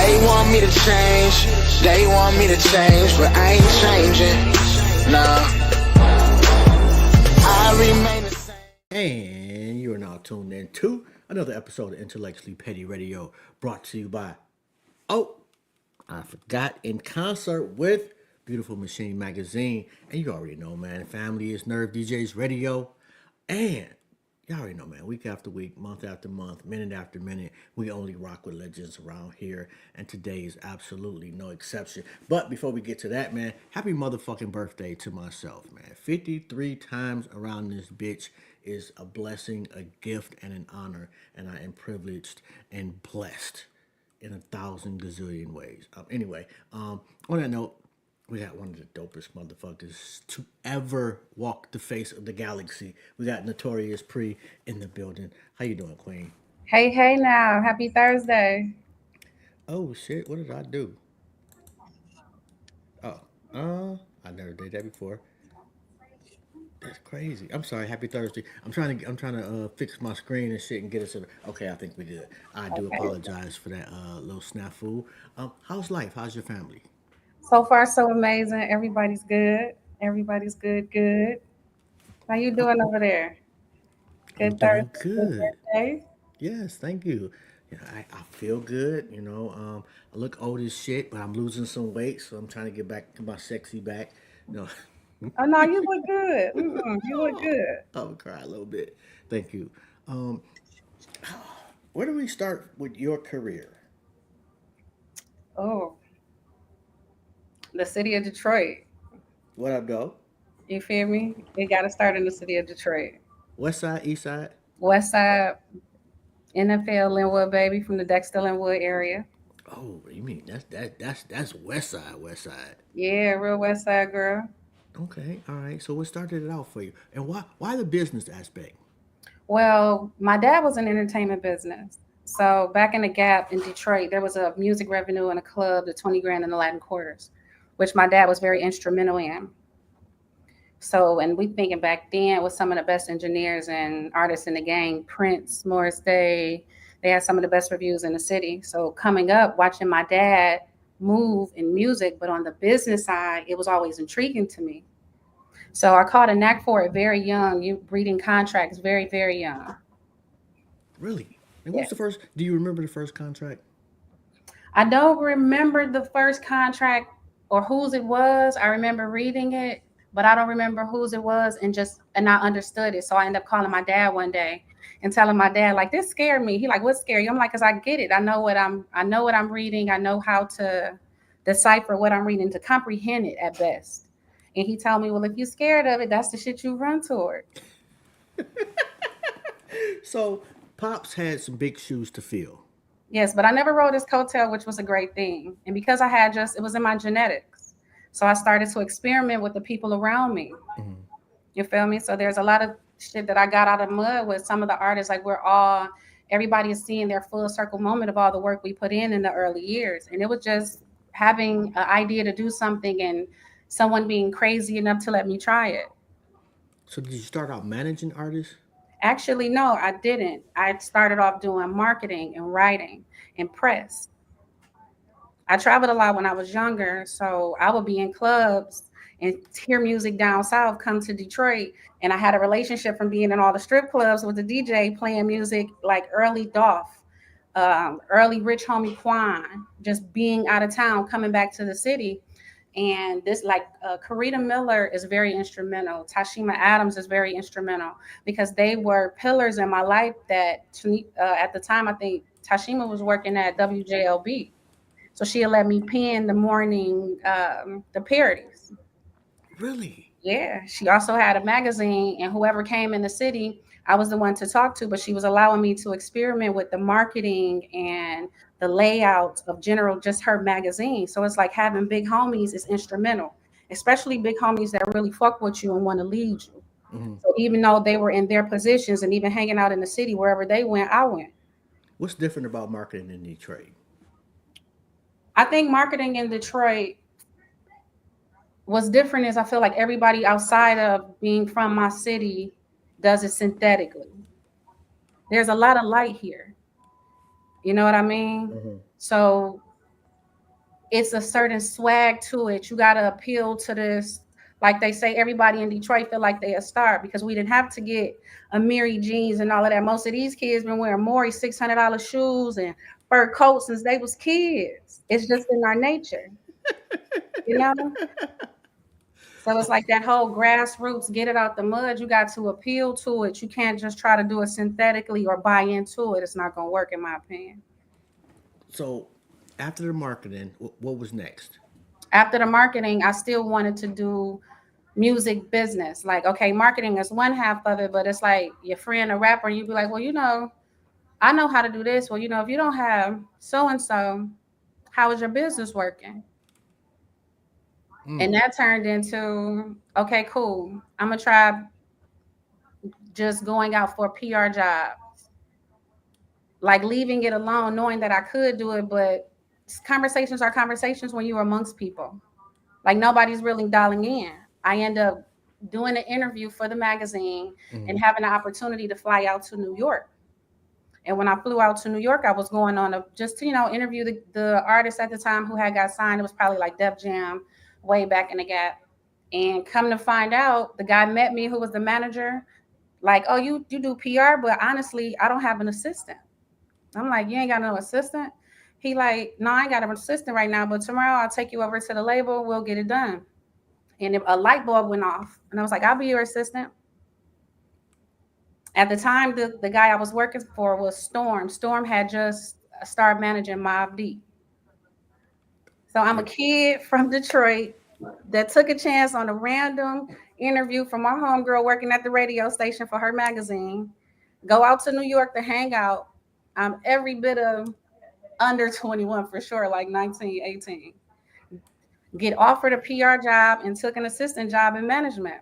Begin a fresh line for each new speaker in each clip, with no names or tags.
They want me to change, they want me to change, but I ain't changing. Nah, I remain the same.
And you are now tuned in to another episode of Intellectually Petty Radio, brought to you by, oh, I forgot, in concert with Beautiful Machine Magazine. And you already know, man, family is Nerve DJs Radio. And y'all already know, man, week after week, month after month, minute after minute, we only rock with legends around here. And today is absolutely no exception. But before we get to that, man, happy motherfucking birthday to myself, man. 53 times around this bitch is a blessing, a gift, and an honor. And I am privileged and blessed in a thousand gazillion ways. On that note, we got one of the dopest motherfuckers to ever walk the face of the galaxy. We got Notorious Pre in the building. How you doing, Queen?
Hey, hey now. Happy Thursday.
Oh shit, what did I do? Oh, I never did that before. That's crazy. I'm sorry. Happy Thursday. I'm trying to fix my screen and shit and get us. Okay, I think we did. I do
Okay.
apologize for that little snafu. How's life? How's your family?
So far, so amazing. Everybody's good. Everybody's good, good. How you
Oh,
doing over there?
I'm
Good
doing
Thursday, good
good.
birthday.
Yes, thank you. I feel good. I look old as shit, but I'm losing some weight, so I'm trying to get back to my sexy back. You know,
Oh, no, you look good. You look good.
I'll cry a little bit. Thank you. Um, where do we start with your career?
Oh, the city of Detroit.
What up, though?
You feel me? It got to start in the city of Detroit.
West side, east side?
West Side, NFL, Linwood, baby, from the Dexter Linwood area.
Oh, you mean that's west side, west side.
Yeah, real West Side girl.
Okay, all right. So what started it out for you, and why the business aspect?
Well, my dad was in entertainment business. So back in the Gap in Detroit, there was a music revenue in a club, the 20 grand in the Latin quarters, which my dad was very instrumental in. So, and we thinking back then with some of the best engineers and artists in the game, Prince, Morris Day, they had some of the best reviews in the city. So coming up, watching my dad move in music, but on the business side, it was always intriguing to me. So I caught a knack for it very young. You reading contracts very, very young.
Really? And what
Yeah.
was the first? Do you remember the first contract?
I don't remember the first contract or whose it was. I remember reading it, but I don't remember whose it was and I understood it. So I ended up calling my dad one day and telling my dad, like, this scared me. He like, what scared you? I'm like, cause I get it. I know what I'm reading. I know how to decipher what I'm reading to comprehend it at best. And he told me, well, if you're scared of it, that's the shit you run toward.
So pops had some big shoes to fill.
Yes, but I never rode his coattail, which was a great thing. And because I had it was in my genetics. So I started to experiment with the people around me.
Mhm.
You feel me? So there's a lot of shit that I got out of mud with some of the artists. Like everybody is seeing their full circle moment of all the work we put in the early years. And it was just having an idea to do something and someone being crazy enough to let me try it.
So did you start out managing artists?
Actually, no, I didn't. I started off doing marketing and writing and press. I traveled a lot when I was younger, so I would be in clubs and hear music down south, come to Detroit, and I had a relationship from being in all the strip clubs with the DJ playing music like early Dolph, early Rich Homie Quan, just being out of town, coming back to the city. And this, like, Karita Miller is very instrumental. Tashima Adams is very instrumental because they were pillars in my life. At the time, I think Tashima was working at WJLB. So she'll let me pen the morning, the parodies.
Really?
Yeah. She also had a magazine, and whoever came in the city, I was the one to talk to, but she was allowing me to experiment with the marketing and the layouts of general, just her magazine. So it's like having big homies is instrumental, especially big homies that really fuck with you and want to lead you.
Hmm.
So even though they were in their positions and even hanging out in the city, wherever they went, I went.
What's different about marketing in Detroit?
I think marketing in Detroit, what's different is I feel like everybody outside of being from my city does it synthetically. There's a lot of light here. You know what I mean?
Hmm.
So it's a certain swag to it. You got to appeal to this. Like they say, everybody in Detroit feel like they a star because we didn't have to get Amiri jeans and all of that. Most of these kids been wearing Maury $600 shoes and fur coats since they was kids. It's just in our nature, you know. So it's like that whole grassroots, get it out the mud. You got to appeal to it. You can't just try to do it synthetically or buy into it. It's not gonna work, in my opinion.
So, after the marketing, what was next?
After the marketing, I still wanted to do music business. Like, okay, marketing is one half of it, but it's like your friend, a rapper, and you be like, well, I know how to do this. Well, if you don't have so and so, how is your business working? And that turned into, okay, cool. I'm gonna try just going out for a PR job, like leaving it alone, knowing that I could do it, but conversations are conversations when you're amongst people. Like nobody's really dialing in. I end up doing an interview for the magazine and having the opportunity to fly out to New York. And when I flew out to New York, I was going on just to, interview the artist at the time who had got signed. It was probably like Def Jam way back in the gap. And come to find out, the guy met me who was the manager, like, oh, you do PR, but honestly, I don't have an assistant. I'm like, you ain't got no assistant? He like, no, I ain't got an assistant right now, but tomorrow I'll take you over to the label. We'll get it done. And a light bulb went off. And I was like, I'll be your assistant. At the time, the guy I was working for was Storm. Storm had just started managing Mobb Deep. So I'm a kid from Detroit that took a chance on a random interview from my homegirl working at the radio station for her magazine. Go out to New York to hang out. I'm every bit of under 21 for sure, like 19, 18. Get offered a PR job and took an assistant job in management.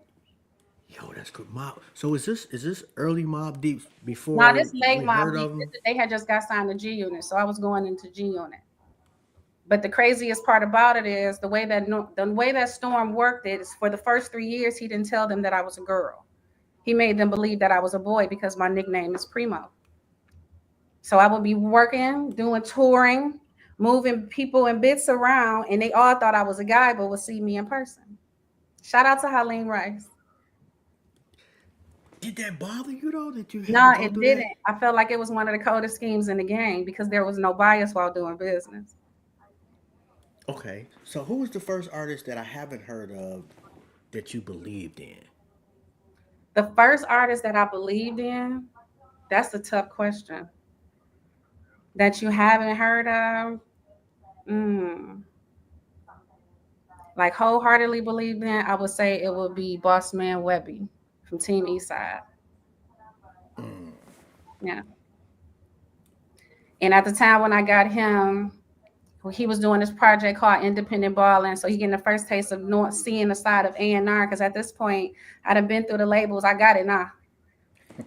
Yo, that's good. Mob. So is this early Mob Deep
Now
before
this late
we
Mob
heard
Deep,
of them?
they had just got signed to G Unit, so I was going into G Unit. But the craziest part about it is the way that Storm worked it is for the first 3 years he didn't tell them that I was a girl. He made them believe that I was a boy because my nickname is Primo. So I would be working, doing touring, moving people and bits around, and they all thought I was a guy, but would see me in person. Shout out to Helene Rice.
Did that bother you though? That you had to
No,
go
it
through
didn't.
that?
I felt like it was one of the coldest schemes in the game because there was no bias while doing business.
Okay. So who was the first artist that I haven't heard of that you believed in?
The first artist that I believed in, that's a tough question. That you haven't heard of, mm, like wholeheartedly believed in, I would say it would be Boss Man Webby from Team Eastside. Yeah. And at the time when I got him, he was doing this project called Independent Balling. So he getting the first taste of seeing the side of A&R. Because at this point, I'd have been through the labels. I got it now.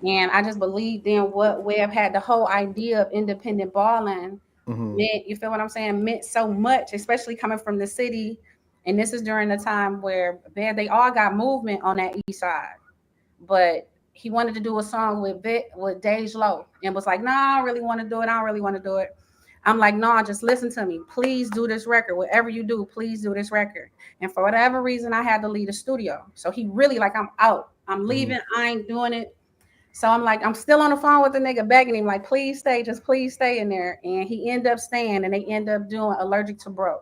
And I just believed in what Webb had. The whole idea of independent balling meant, you feel what I'm saying, meant so much, especially coming from the city. And this is during the time where, man, they all got movement on that east side. But he wanted to do a song with Dej Low and was like, no, I don't really want to do it. I don't really want to do it. I'm like, no, just listen to me. Please do this record. Whatever you do, please do this record. And for whatever reason, I had to leave the studio. So he really like, I'm out. I'm leaving. I ain't doing it. So I'm like, I'm still on the phone with the nigga begging him, like, please stay, just please stay in there. And he ended up staying and they end up doing Allergic to Bro.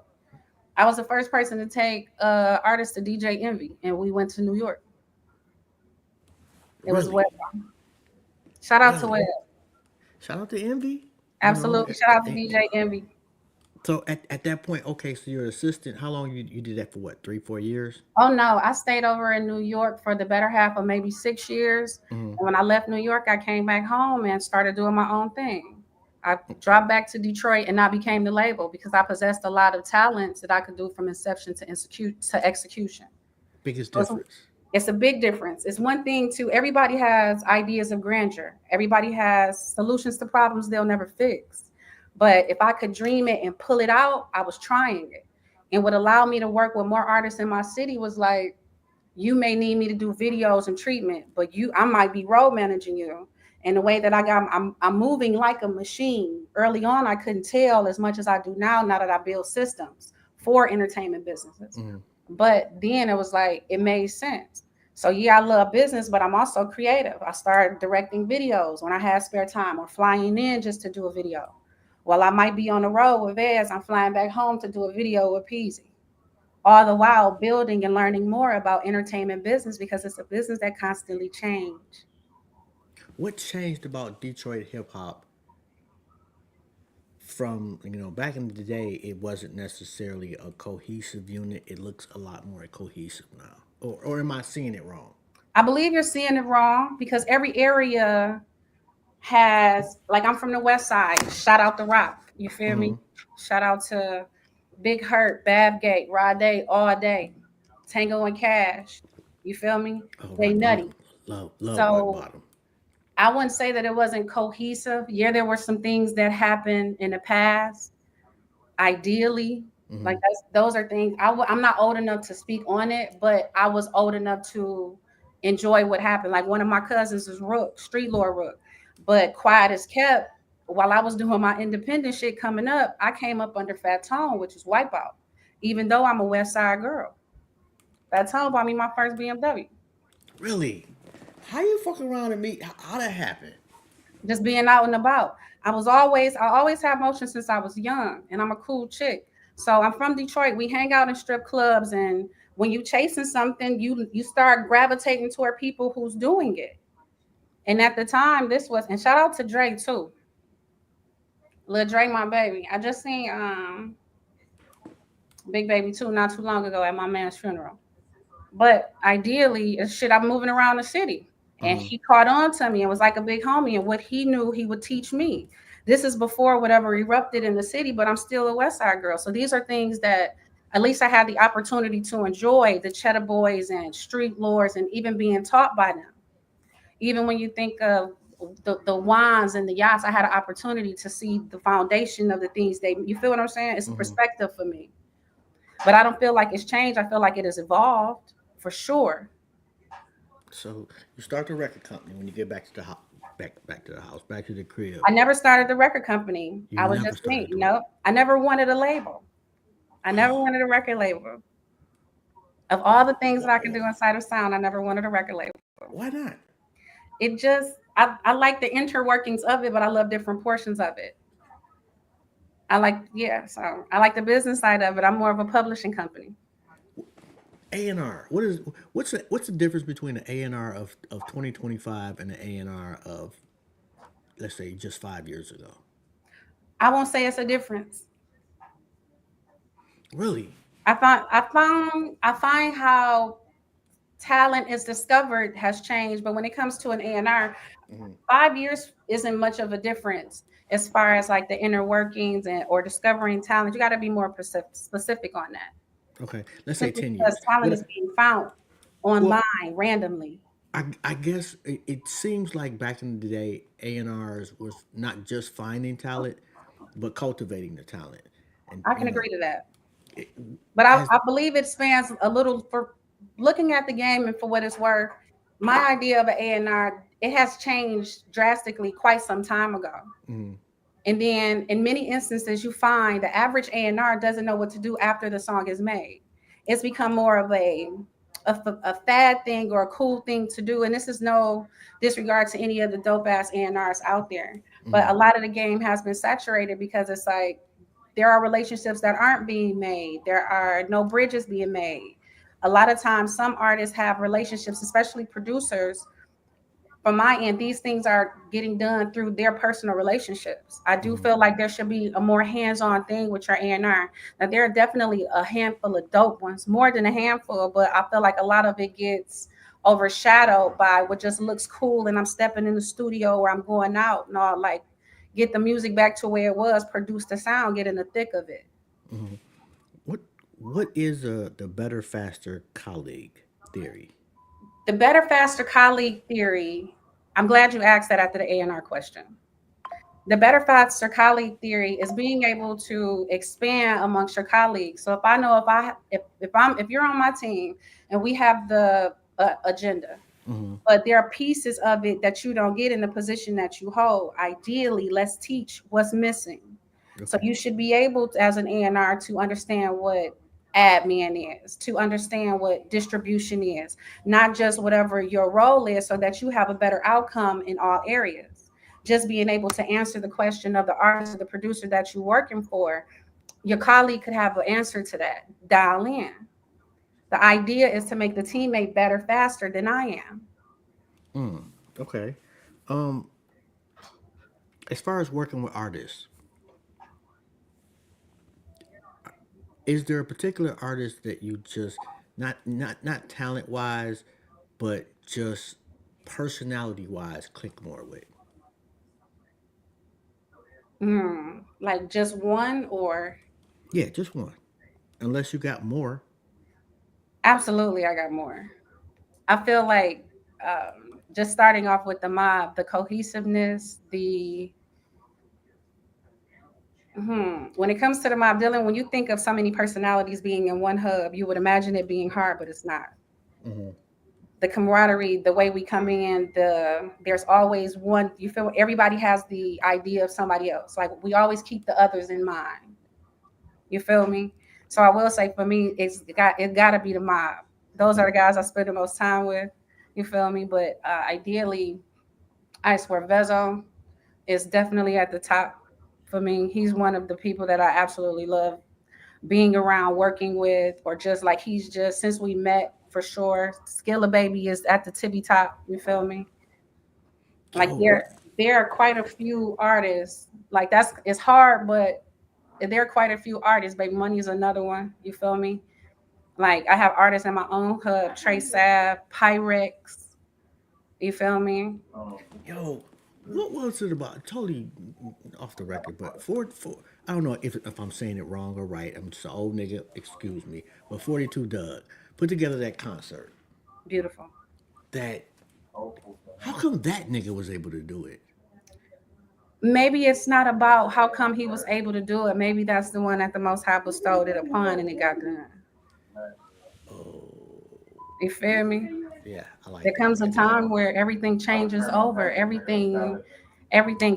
I was the first person to take artists to DJ Envy and we went to New York. It was Web.
Really?
Shout out to
Really?
Web.
Shout out to Envy. You know.
Absolutely. Shout out to DJ Envy.
So at that point, okay, so you're an assistant. How long you did that for? What, 3 4 years?
Oh no, I stayed over in New York for the better half of maybe 6 years. And when I left New York, I came back home and started doing my own thing. I dropped back to Detroit and I became the label because I possessed a lot of talents that I could do from inception to execution.
Biggest
So
difference.
it's a big difference. It's one thing to everybody has ideas of grandeur. Everybody has solutions to problems they'll never fix. But if I could dream it and pull it out, I was trying it. And what allowed me to work with more artists in my city was like, you may need me to do videos and treatment, but I might be road managing you. And the way that I'm moving like a machine. Early on, I couldn't tell as much as I do now that I build systems. for entertainment businesses.
Mm-hmm.
But then it was like it made sense. So yeah, I love business, but I'm also creative. I started directing videos when I had spare time or flying in just to do a video. While I might be on the road with Vez, I'm flying back home to do a video with Peasy. All the while building and learning more about entertainment business because it's a business that constantly change.
What changed about Detroit hip hop from, back in the day? It wasn't necessarily a cohesive unit. It looks a lot more cohesive now. Or am I seeing it wrong?
I believe you're seeing it wrong because every area has, like, I'm from the West Side. Shout out to Rock. You feel
Mm-hmm.
me? Shout out to Big Hurt, Babgate, Rade, All Day, Tango and Cash. You feel me?
Oh,
They
Rock
nutty.
Bottom. Love Rock
So
Bottom.
I wouldn't say that it wasn't cohesive. Yeah, there were some things that happened in the past. Ideally,
Mm-hmm.
like those are things I'm not old enough to speak on it, but I was old enough to enjoy what happened. Like one of my cousins is Rook, Street Lord Rook, but quiet as kept. While I was doing my independent shit coming up, I came up under Fat Tone, which is Wipeout. Even though I'm a West Side girl, Fat Tone bought me my first BMW.
Really? How you fuck around and meet? How that happened?
Just being out and about. I always had motion since I was young, and I'm a cool chick. So I'm from Detroit. We hang out in strip clubs, and when you chasing something, you start gravitating toward people who's doing it. And at the time, this was, and shout out to Dre too, Lil Dre, my baby. I just seen Big Baby too not too long ago at my man's funeral. But ideally, it's shit. I'm moving around the city. And
Mm-hmm.
he caught on to me and was like a big homie. And what he knew, he would teach me. This is before whatever erupted in the city, but I'm still a West Side girl. So these are things that at least I had the opportunity to enjoy the Cheddar Boys and Street Lords and even being taught by them. Even when you think of the wands and the yachts, I had an opportunity to see the foundation of the things you feel what I'm saying? It's a
Mm-hmm.
perspective for me. But I don't feel like it's changed. I feel like it has evolved for sure.
So you start the record company when you get back to the house, back to the house, back to the crib.
I never started the record company.
You
I was
never
just me.
started the record.
No, I never wanted a label. I never wanted a record label. Of all the things that I can do inside of sound, I never wanted a record label.
Why not?
It just, I like the interworkings of it, but I love different portions of it. I like, yeah, so I like the business side of it. I'm more of a publishing company.
A&R. What's the difference between the A&R of 2025 and the A&R of, let's say, just 5 years ago?
I won't say it's a difference.
Really?
I find how talent is discovered has changed, but when it comes to an A&R,
Mm-hmm.
5 years isn't much of a difference as far as like the inner workings and or discovering talent. You got to be more specific on that.
Okay. Let's say
Simply
10 years.
because talent is
What?
being found
Well,
online randomly.
I guess it seems like back in the day, A&Rs was not just finding talent, but cultivating the talent. And
I can agree to that.
it
But
has.
I believe it spans a little for looking at the game and for what it's worth. My idea of an A&R, it has changed drastically quite some time ago.
Mm,
And then in many instances, you find the average A&R doesn't know what to do after the song is made. It's become more of a fad thing or a cool thing to do. And this is no disregard to any of the dope ass A&Rs out there. But
mm,
a lot of the game has been saturated because it's like there are relationships that aren't being made. There are no bridges being made. A lot of times, some artists have relationships, especially producers, from my end, these things are getting done through their personal relationships. I do
mm,
feel like there should be a more hands-on thing with your A&R. Now, there are definitely a handful of dope ones, more than a handful, but I feel like a lot of it gets overshadowed by what just looks cool. And I'm stepping in the studio or I'm going out and all like get the music back to where it was, produce the sound, get in the thick of it.
mm. What what is the better faster colleague theory?
The better, faster colleague theory. I'm glad you asked that after the A&R question. The better, faster colleague theory is being able to expand amongst your colleagues. So if I know if you're on my team and we have the agenda,
Mm-hmm.
but there are pieces of it that you don't get in the position that you hold. Ideally, let's teach what's missing. So
Okay.
you should be able to, as an A&R, to understand what admin is, to understand what distribution is, not just whatever your role is, so that you have a better outcome in all areas. Just being able to answer the question of the artist or the producer that you're working for, your colleague could have an answer to that. Dial in. The idea is to make the teammate better faster than I am.
Mm, okay. Um, as far as working with artists, is there a particular artist that you just not talent wise, but just personality wise click more with?
Like just one or
Yeah, just one. Unless you got more.
absolutely, I got more. I feel like just starting off with the mob, the cohesiveness, the when it comes to the mob dealing, when you think of so many personalities being in one hub, you would imagine it being hard, but it's not.
Hmm.
The camaraderie, the way we come in, there's always one. You feel everybody has the idea of somebody else. Like we always keep the others in mind. You feel me? So I will say for me, it gotta be the mob. Those are the guys I spend the most time with. You feel me? But ideally, I swear Vezo is definitely at the top for me. He's one of the people that I absolutely love being around, working with, or just like he's just since we met for sure. Skilla Baby is at the tippy top. You feel me? Like
Yo,
there are quite a few artists. Like that's it's hard, but there are quite a few artists. Baby Money is another one. You feel me? Like I have artists in my own hub, Trey Sav, Pyrex. You feel me?
yo, what was it about? Totally off the record, but for I don't know if I'm saying it wrong or right. I'm just an old nigga. Excuse me. But 42 Doug put together that concert.
Beautiful.
That how come that nigga was able to do it?
Maybe it's not about how come he was able to do it. Maybe that's the one that the Most High bestowed it upon and it got done.
Oh,
You feel me?
yeah, I
There
like that
comes a
right there.
time where everything changes over, everything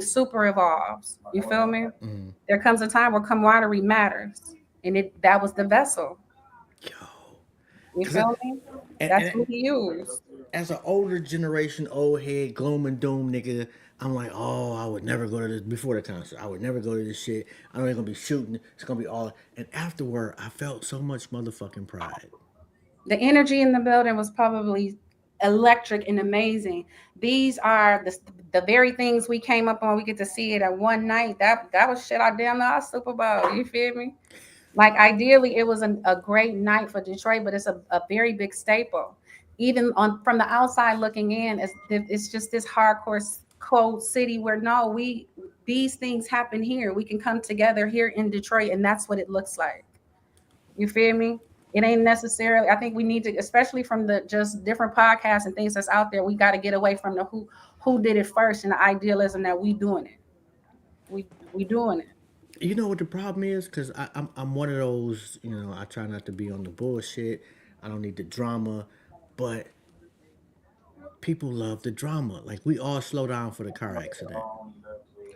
super evolves. You feel me?
Mm,
There comes a time where camaraderie matters, and it that was the vessel.
yo,
You
cause I
feel me? That's
and
who he used.
as an older generation, old head, gloom and doom nigga, I'm like, oh, I would never go to this before the concert. I would never go to this shit. I know they're gonna be shooting. It's gonna be all. And afterward, I felt so much motherfucking pride.
The energy in the building was probably electric and amazing. These are the very things we came up on. We get to see it at one night. That was shit. I damn near our Super Bowl. You feel me? Like ideally, it was a great night for Detroit, but it's a very big staple. Even on from the outside looking in, it's just this hardcore cold city where no, we these things happen here. We can come together here in Detroit, and that's what it looks like. You feel me? It ain't necessarily. I think we need to, especially from the just different podcasts and things that's out there. We got to get away from the who did it first and the idealism that we doing it. We doing it.
You know what the problem is? Cause I'm one of those. You know, I try not to be on the bullshit. I don't need the drama, but people love the drama. Like we all slow down for the car accident.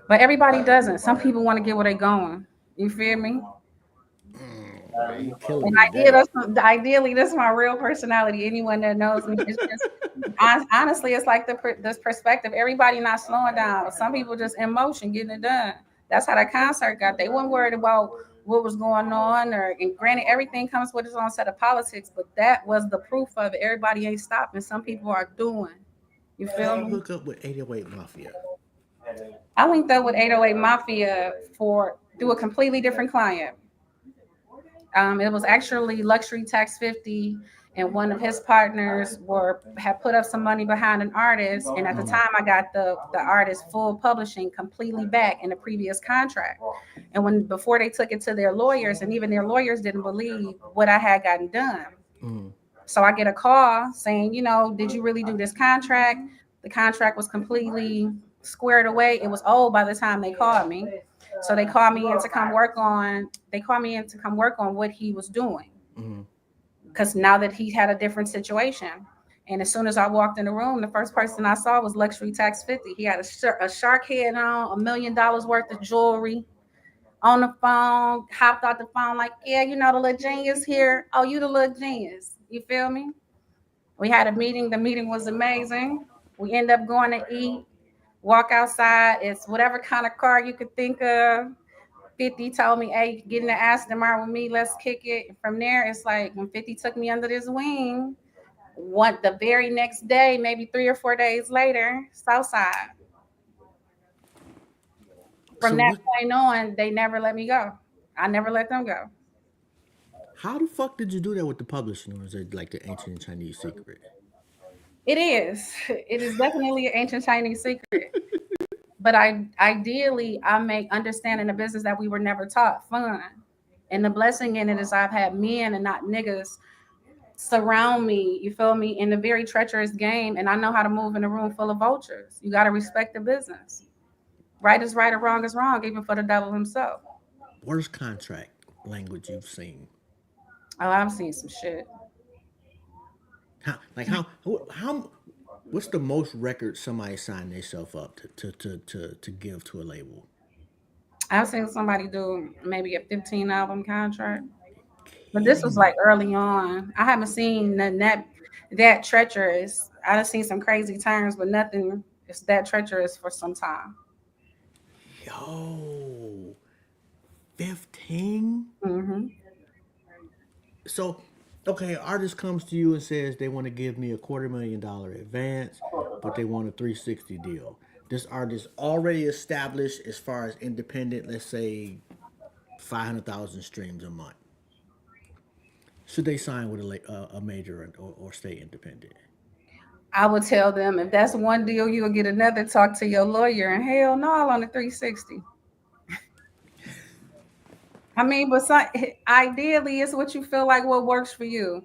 But everybody doesn't. Some people want to get where they going. You feel me?
Man, you killing
And
me there.
ideally, this is my real personality. Anyone that knows me, it's just honestly, it's like this perspective. Everybody not slowing down. Some people just in motion, getting it done. That's how that concert got. They weren't worried about what was going on, or and granted, everything comes with its own set of politics. But that was the proof of it. Everybody ain't stopping. Some people are doing. You
How
feel
you
me?
hook up with 808 Mafia?
I linked up with 808 Mafia for through a completely different client. It was actually Luxury Tax 50, and one of his partners were had put up some money behind an artist. And at the
Mm-hmm.
time, I got the artist full publishing completely back in the previous contract. And when before they took it to their lawyers, and even their lawyers didn't believe what I had gotten done.
Mm-hmm.
So I get a call saying, did you really do this contract? The contract was completely squared away. It was old by the time they called me. So they called me in to come work on. They called me in to come work on what he was doing,
Mm-hmm.
because now that he had a different situation. And as soon as I walked in the room, the first person I saw was Luxury Tax 50. He had a shark head on, $1 million worth of jewelry. on the phone, hopped off the phone, like, yeah, you know, the little genius here. Oh, you the little genius. You feel me? We had a meeting. The meeting was amazing. We end up going to eat, walk outside. It's whatever kind of car you could think of. 50 told me, hey, get in the Aston Martin with me. Let's kick it. From there, it's like when 50 took me under his wing, what the very next day, maybe 3 or 4 days later, Southside. From
So
that
what?
point on, they never let me go. I never let them go.
How the fuck did you do that with the publishing, or is it like the ancient Chinese secret?
It is. It is definitely an ancient Chinese secret. But I make understanding the business that we were never taught fun. And the blessing in it is I've had men and not niggas surround me, you feel me, in a very treacherous game. And I know how to move in a room full of vultures. You got to respect the business. Right is right or wrong is wrong, even for the devil himself.
Worst contract language you've seen?
Oh, I've seen some shit.
How what's the most record somebody signed themselves up to give to a label?
I've seen somebody do maybe a 15 album contract. But this was
Kidding
like
me.
early on. I haven't seen nothing that treacherous. I done seen some crazy turns, but nothing is that treacherous for some time.
Yo, 15?
Hmm.
So, okay, artist comes to you and says they want to give me $250,000 advance, but they want a 360 deal. This artist already established as far as independent, let's say 500,000 streams a month. Should they sign with a major or stay independent?
I would tell them if that's one deal, you'll get another. Talk to your lawyer, and hell no, on the 360. I mean, but ideally, it's what you feel like what works for you.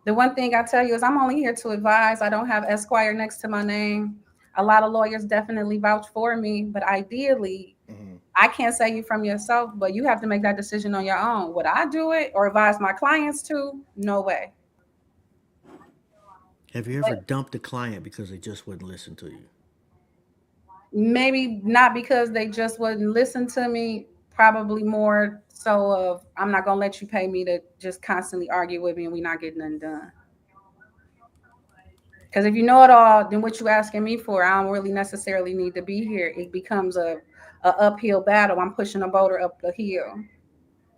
The one thing I tell you is I'm only here to advise. I don't have Esquire next to my name. A lot of lawyers definitely vouch for me, but ideally,
Hmm.
I can't say you from yourself, but you have to make that decision on your own. Would I do it or advise my clients to? No way.
Have you ever dumped a client because they just wouldn't listen to you?
Maybe not because they just wouldn't listen to me, probably more so of I'm not gonna let you pay me to just constantly argue with me and we're not getting nothing done. Because if you know it all, then what you asking me for, I don't really necessarily need to be here. It becomes a uphill battle. I'm pushing a boulder up the hill.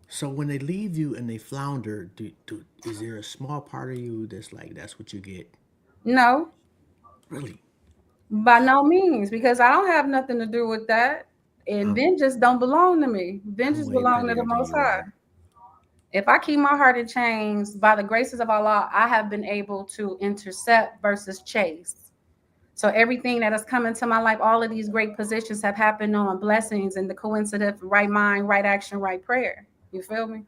So when they leave you and they flounder, is there a small part of you that's like, that's what you get?
No,
Really?
by no means, because I don't have nothing to do with that. And
I'm,
vengeance don't belong to me.
I'm
Vengeance
way
belong to the
pettier than
Most
you
High.
are.
If I keep my heart in chains, by the graces of Allah, I have been able to intercept versus chase. So everything that has come into my life, all of these great positions have happened on blessings and the coincidence, right mind, right action, right prayer. You feel me?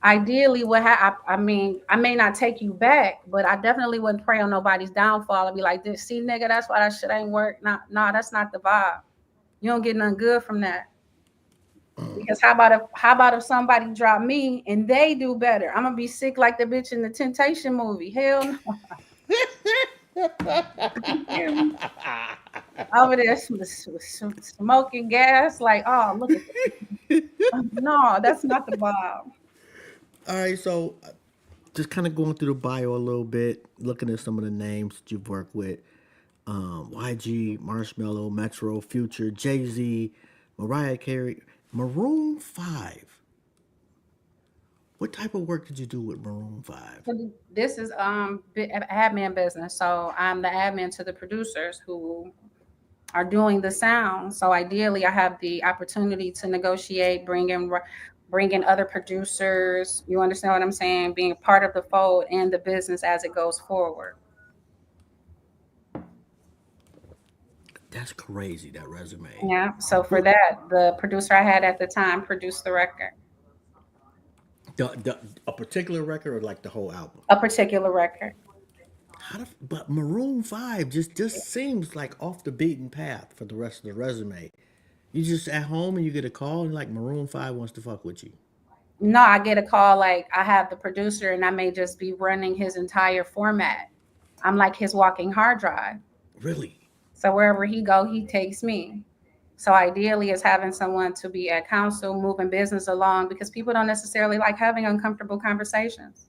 Ideally, I mean, I may not take you back, but I definitely wouldn't pray on nobody's downfall. I'd be like, this, see, nigga, that's why that shit ain't work. Nah, that's not the vibe. You don't get nothing good from that. Because how about if somebody drop me and they do better? I'm gonna be sick like the bitch in the Temptation movie. Hell no. You feel me? Over there smoking gas, like, oh, look at that. No, that's not the vibe.
All right, so just kind of going through the bio a little bit, looking at some of the names that you've worked with. YG, Marshmello, Metro, Future, Jay Z, Mariah Carey, Maroon 5. What type of work did you do with Maroon 5?
So this is admin business. So I'm the admin to the producers who are doing the sound. So ideally, I have the opportunity to negotiate, bring in other producers. You understand what I'm saying? Being part of the fold and the business as it goes forward.
That's crazy, that resume.
Yeah. So for
Who,
that, the producer I had at the time produced the record,
a particular record or like the whole album?
a particular record.
But Maroon 5 just seems like off the beaten path for the rest of the resume. You just at home and you get a call and like Maroon 5 wants to fuck with you.
No, I get a call like I have the producer and I may just be running his entire format. I'm like his walking hard drive.
Really?
So wherever he go, he takes me. So ideally, it's having someone to be at counsel, moving business along, because people don't necessarily like having uncomfortable conversations,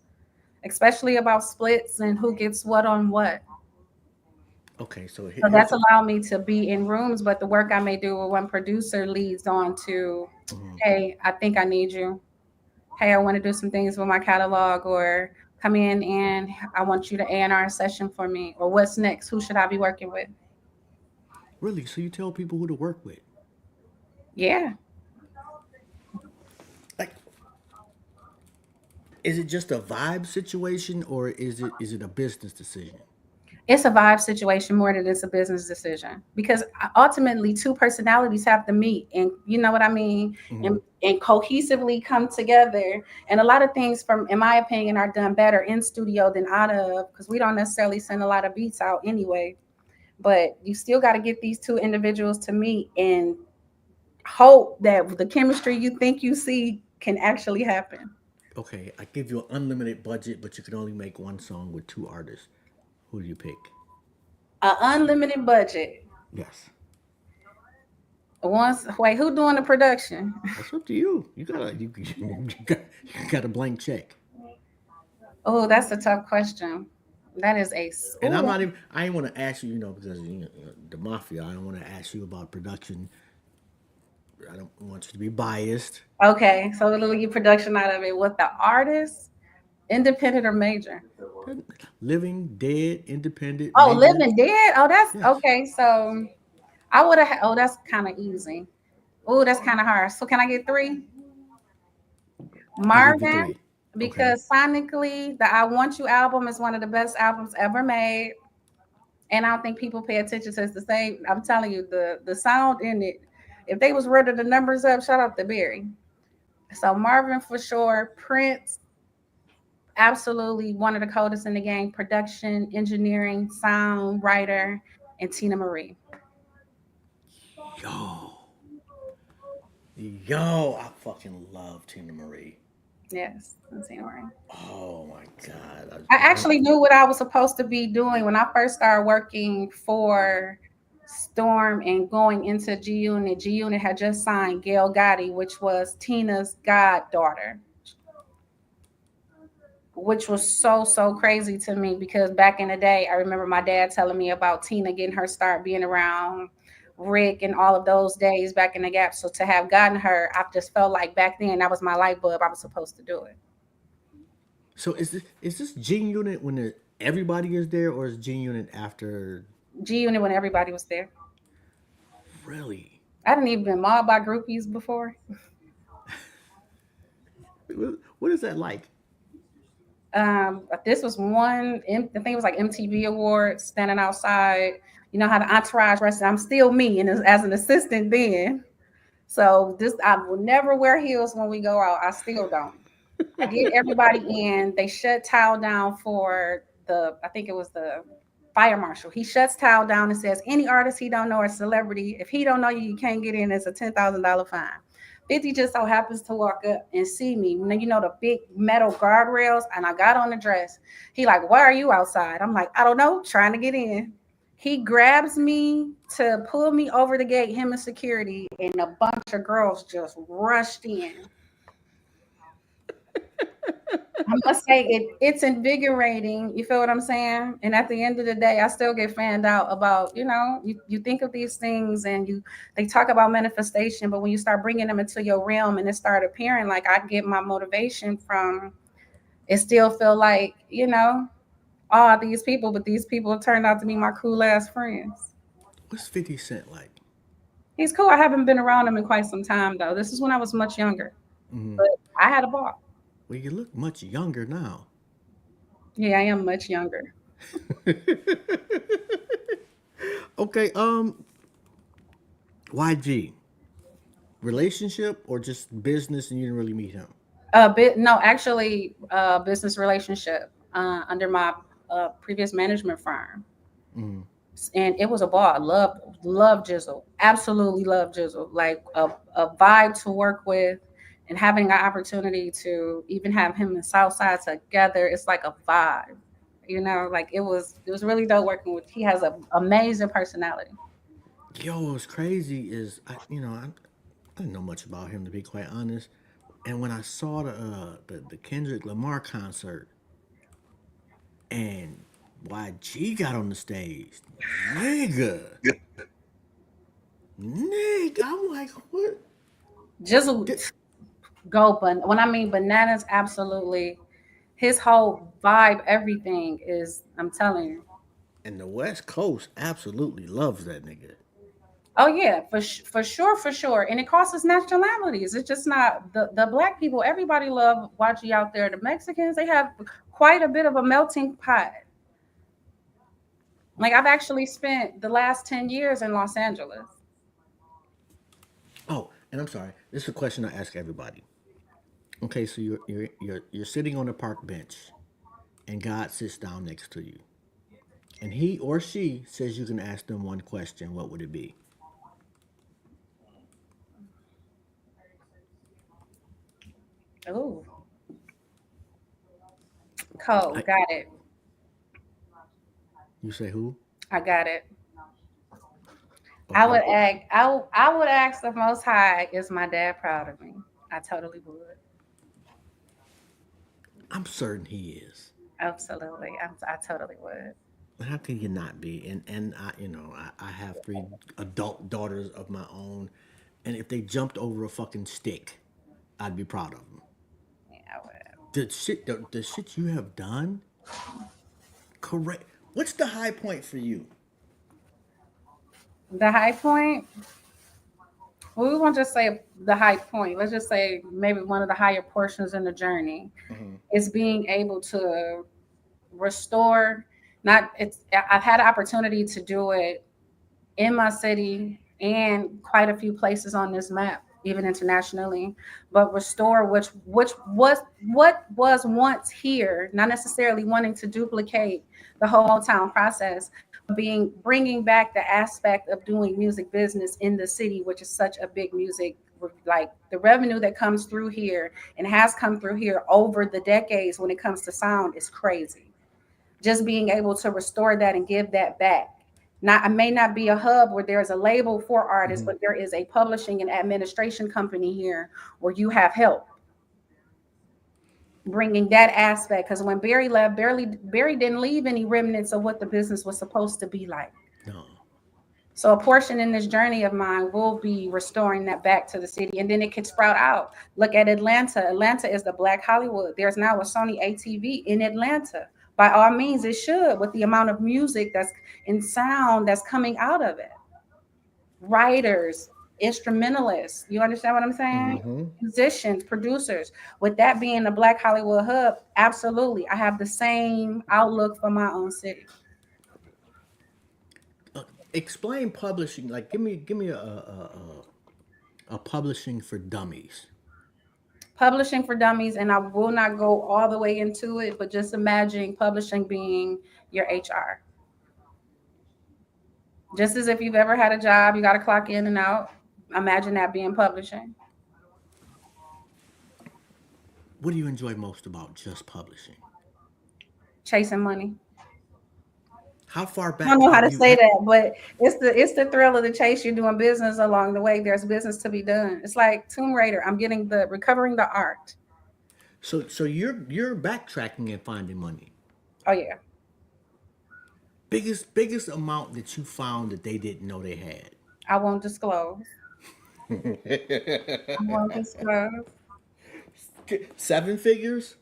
especially about splits and who gets what on what.
Okay, so
So
here's
that's
the.
allowed me to be in rooms, but the work I may do with one producer leads on to,
Mhm.
hey, I think I need you. Hey, I want to do some things with my catalog, or come in and I want you to A&R a session for me, or what's next? Who should I be working with?
Really? So you tell people who to work with?
Yeah,
Like, is it just a vibe situation, or is it a business decision?
it's a vibe situation more than it's a business decision, because ultimately two personalities have to meet, and you know what I mean,
Hmm.
and cohesively come together. And a lot of things, from in my opinion, are done better in studio than out of, because we don't necessarily send a lot of beats out anyway. But you still got to get these two individuals to meet and hope that the chemistry you think you see can actually happen.
Okay, I give you an unlimited budget, but you can only make one song with two artists. Who do you pick?
An unlimited budget.
Yes,
Once, wait, who doing the production?
that's up to you. You got a blank check,
Oh, that's a tough question. That is a
and I'm
oh,
not even. I ain't want to ask you, because the mafia. I don't want to ask you about production. I don't want you to be biased.
okay. So it'll get production out of it. What the artist, independent or major?
Living, dead, independent,
Oh,
major.
living dead. Oh, that's
Yes,
okay. So I would have. Oh, that's kind of easy. Oh, that's kind of hard. So can I get three?
I'll give you
Marvin,
three. Okay.
because sonically, the "I Want You" album is one of the best albums ever made, and I don't think people pay attention to it. It's the same. I'm telling you, the sound in it. If they was running the numbers up, shout out to Barry. So Marvin for sure. Prince, absolutely one of the coldest in the game. Production, engineering, sound, writer, and Tina Marie.
Yo, yo, I fucking love Tina Marie.
Yes, and Tina Marie.
Oh my god.
I actually knew what I was supposed to be doing when I first started working for Storm and going into G Unit. G Unit had just signed Gail Gotti, which was Tina's goddaughter, which was so crazy to me, because back in the day, I remember my dad telling me about Tina getting her start being around Rick and all of those days back in the gap. So to have gotten her, I just felt like back then that was my light bulb. I was supposed to do it.
So is this G Unit when everybody is there, or is G Unit after?
G Unit when everybody was there.
Really?
I didn't even been mobbed by groupies before.
What is that like?
This was one, I think it was like MTV Awards, standing outside. You know how the entourage rested. I'm still me, and as an assistant then. So this, I will never wear heels when we go out. I still don't. I get everybody in. They shut Tile down for I think it was the fire marshal. He shuts Tile down and says, any artist he don't know or celebrity, if he don't know you, you can't get in. It's a $10,000 fine. 50 just so happens to walk up and see me. You know, the big metal guardrails, and I got on the dress. He like, why are you outside? I'm like, I don't know, trying to get in. He grabs me to pull me over the gate, him and security, and a bunch of girls just rushed in. I must say it's invigorating. You feel what I'm saying? And at the end of the day, I still get fanned out about, you think of these things, and they talk about manifestation, but when you start bringing them into your realm and it start appearing, like I get my motivation from it, still feel like, all these people, but these people turned out to be my cool ass friends.
What's 50 Cent like?
He's cool. I haven't been around him in quite some time though. This is when I was much younger,
Hmm.
but I had a ball.
Well, you look much younger now.
Yeah, I am much younger.
Okay. YG, relationship or just business, and you didn't really meet him?
A bit, no, actually, business relationship under my previous management firm,
Hmm.
and it was a ball. I love Jizzle, absolutely love Jizzle. Like a vibe to work with, and having an opportunity to even have him and Southside together, it's like a vibe. Like it was really dope working with. He has an amazing personality.
Yo, what's crazy is I didn't know much about him to be quite honest. And when I saw the Kendrick Lamar concert and YG got on the stage, nigga, nigga, I'm like, what?
Just
Did,
go, but when I mean bananas, absolutely. His whole vibe, everything is. I'm telling you.
and the West Coast absolutely loves that nigga.
Oh yeah, for sure, for sure. And it crosses nationalities. It's just not the black people. Everybody love YG out there. The Mexicans, they have quite a bit of a melting pot. Like I've actually spent the last 10 years in Los Angeles.
Oh, and I'm sorry. This is a question I ask everybody. Okay, so you're sitting on a park bench, and God sits down next to you, and he or she says you can ask them one question. What would it be?
Ooh, cold.
I,
Got it.
you say who?
I got it.
Okay.
I would ask the Most High, is my dad proud of me? I totally would.
I'm certain he is.
Absolutely. I totally would.
How can you not be? And I have three adult daughters of my own, and if they jumped over a fucking stick, I'd be proud of them.
Yeah, I would.
The shit you have done, correct. What's the high point for you?
The high point, well, we won't just say the high point. Let's just say maybe one of the higher portions in the journey is being able to restore. Not it's. I've had an opportunity to do it in my city and quite a few places on this map, even internationally. But restore which was what was once here, not necessarily wanting to duplicate the whole Motown process, but being bringing back the aspect of doing music business in the city, which is such a big music. Like the revenue that comes through here and has come through here over the decades when it comes to sound is crazy. Just being able to restore that and give that back. Not, I may not be a hub where there's a label for artists, but there is a publishing and administration company here where you have help bringing that aspect. Because when Barry left, Barry didn't leave any remnants of what the business was supposed to be like.
No.
So a portion in this journey of mine will be restoring that back to the city, and then it can sprout out. Look at Atlanta. Atlanta is the Black Hollywood. There's now a Sony ATV in Atlanta. By all means, it should, with the amount of music that's in sound that's coming out of it. Writers, instrumentalists. You understand what I'm saying?
Mm-hmm.
Musicians, producers. With that being the Black Hollywood hub, absolutely. I have the same outlook for my own city.
Explain publishing. Like, give me a publishing for dummies.
Publishing for dummies, and I will not go all the way into it, but just imagine publishing being your HR. Just as if you've ever had a job, you got to clock in and out. Imagine that being publishing.
What do you enjoy most about just publishing?
Chasing money.
How far
I don't
back
know how
have
to
you?
say that, but it's the thrill of the chase. You're doing business along the way. There's business to be done. It's like Tomb Raider. I'm getting the recovering the art.
So you're backtracking and finding money.
Oh yeah,
Biggest amount that you found that they didn't know they had.
I won't disclose. I won't disclose.
Seven figures.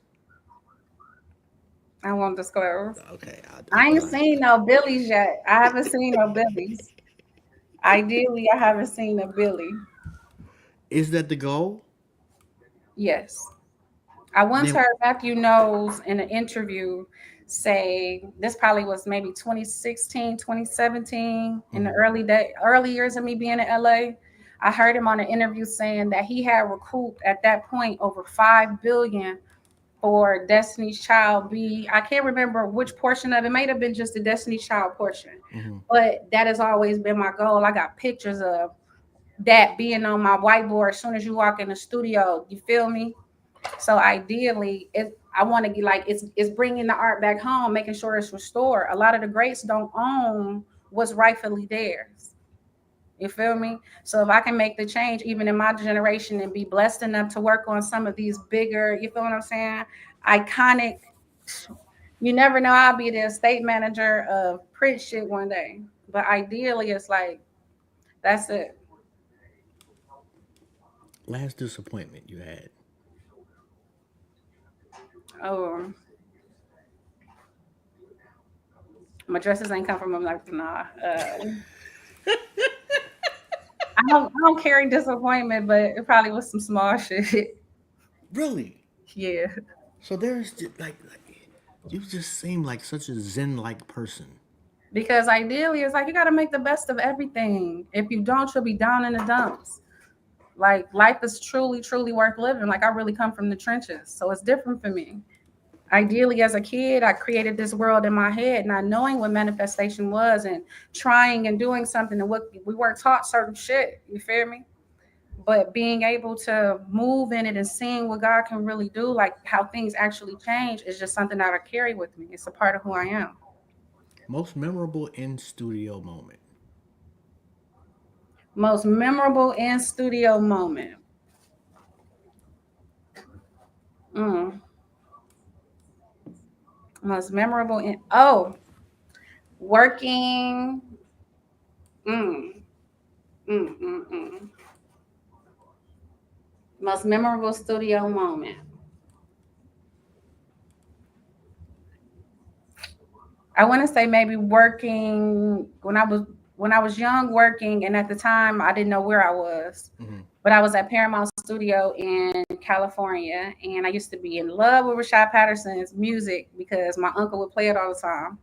I won't disclose.
Okay, I
I ain't
thought
seen no Billies yet. I haven't seen no Billies. Ideally, I haven't seen a Billy.
is that the goal?
Yes. I once
Then
heard Matthew Knowles in an interview say this probably was maybe 2016, 2017, in the early years of me being in LA. I heard him on an interview saying that he had recouped at that point over 5 billion for Destiny's Child B. I can't remember which portion of it. It might have been just the Destiny's Child portion. But that has always been my goal. I got pictures of that being on my whiteboard as soon as you walk in the studio. You feel me? So ideally, I want to get like it's bringing the art back home, making sure it's restored. A lot of the greats don't own what's rightfully theirs. You feel me? So if I can make the change even in my generation and be blessed enough to work on some of these bigger, you feel what I'm saying? Iconic. You never know. I'll be the estate manager of Prince shit one day. But ideally, it's like that's it.
Last disappointment you had.
Oh, my dresses ain't come from. I'm like, nah. I don't carry disappointment, but it probably was some small shit.
Really?
Yeah.
So there's like you just seem like such a zen like person.
Because ideally, it's like you got to make the best of everything. If you don't, you'll be down in the dumps. Like life is truly, truly worth living. Like I really come from the trenches, so it's different for me. Ideally, as a kid, I created this world in my head, not knowing what manifestation was, and trying and doing something. And what we weren't taught certain shit. You feel me? But being able to move in it and seeing what God can really do, like how things actually change, is just something that I carry with me. It's a part of who I am.
Most memorable in studio moment.
Most memorable in studio moment. Mm, most memorable in working. Mm, mm. Most memorable studio moment. I want to say maybe working when I was young, working, and at the time I didn't know where I was,
Hmm.
but I was at Paramount Studio in California, and I used to be in love with Rashad Patterson's music because my uncle would play it all the time.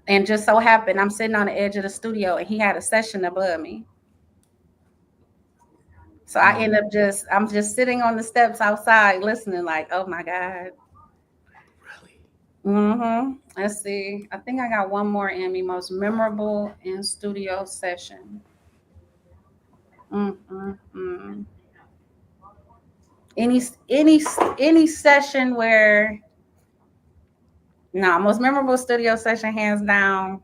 And just so happened, I'm sitting on the edge of the studio, and he had a session above me. So I
Mm,
end up I'm just sitting on the steps outside listening, like, oh my God.
really?
Let's see. I think I got one more in me. Most memorable in studio session. Mm-mm-mm. Any any any session where most memorable studio session hands down.